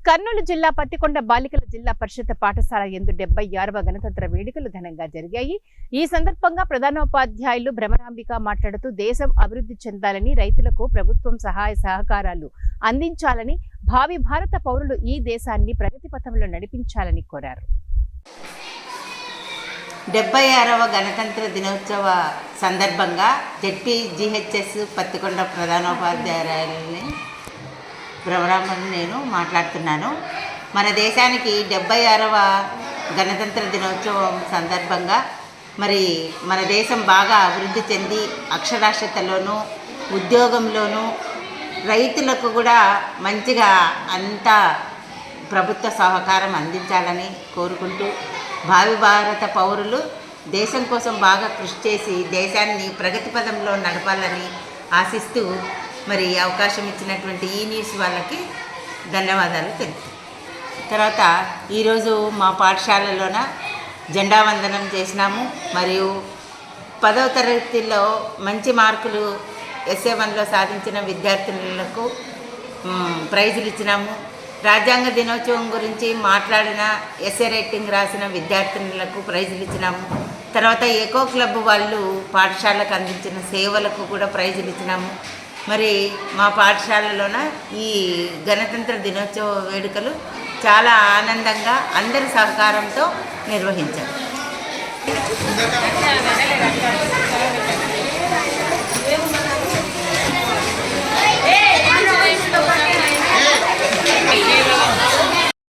కర్నూలు జిల్లా పత్తికొండ బాలికల జిల్లా పరిషత్ పాఠశాల యందు 76వ గణతంత్ర వేడుకలు ఘనంగా జరిగాయి. ఈ సందర్భంగా ప్రధానోపాధ్యాయులు భ్రమరాంబిక మాట్లాడుతూ దేశం అభివృద్ధి చెందాలని, రైతులకు ప్రభుత్వం సహాయ సహకారాలు అందించాలని, భావి భారత పౌరులు ఈ దేశాన్ని ప్రగతి పథంలో నడిపించాలని కోరారు. 76వ గణతంత్ర దినోత్సవ సందర్భంగా జెడ్పీజీహెచ్ఎస్ పత్తికొండ ప్రధానోపాధ్యాయులని భ్రమరాంబికని నేను మాట్లాడుతున్నాను. మన దేశానికి 76వ గణతంత్ర దినోత్సవం సందర్భంగా మన దేశం బాగా అభివృద్ధి చెంది అక్షరాస్యతలోనూ ఉద్యోగంలోనూ రైతులకు కూడా మంచిగా అంతా ప్రభుత్వ సహకారం అందించాలని కోరుకుంటూ, భావి భారత పౌరులు దేశం కోసం బాగా కృషి చేసి దేశాన్ని ప్రగతి పదంలో నడపాలని ఆశిస్తూ అవకాశం ఇచ్చినటువంటి ఈ న్యూస్ వాళ్ళకి ధన్యవాదాలు తెలుపుతాను. తర్వాత ఈరోజు మా పాఠశాలలోన జెండా వందనం చేసినాము. మరియు 10వ తరగతిలో మంచి మార్కులు SA1లో సాధించిన విద్యార్థినులకు ప్రైజులు ఇచ్చినాము. రాజ్యాంగ దినోత్సవం గురించి మాట్లాడిన ఎస్ఏ రైటింగ్ రాసిన విద్యార్థినులకు ప్రైజులు ఇచ్చినాము. తర్వాత ఎకో క్లబ్ వాళ్ళు పాఠశాలకు అందించిన సేవలకు కూడా ప్రైజులు ఇచ్చినాము. మా పాఠశాలలోన ఈ గణతంత్ర దినోత్సవ వేడుకలు చాలా ఆనందంగా అందరి సహకారంతో నిర్వహించారు.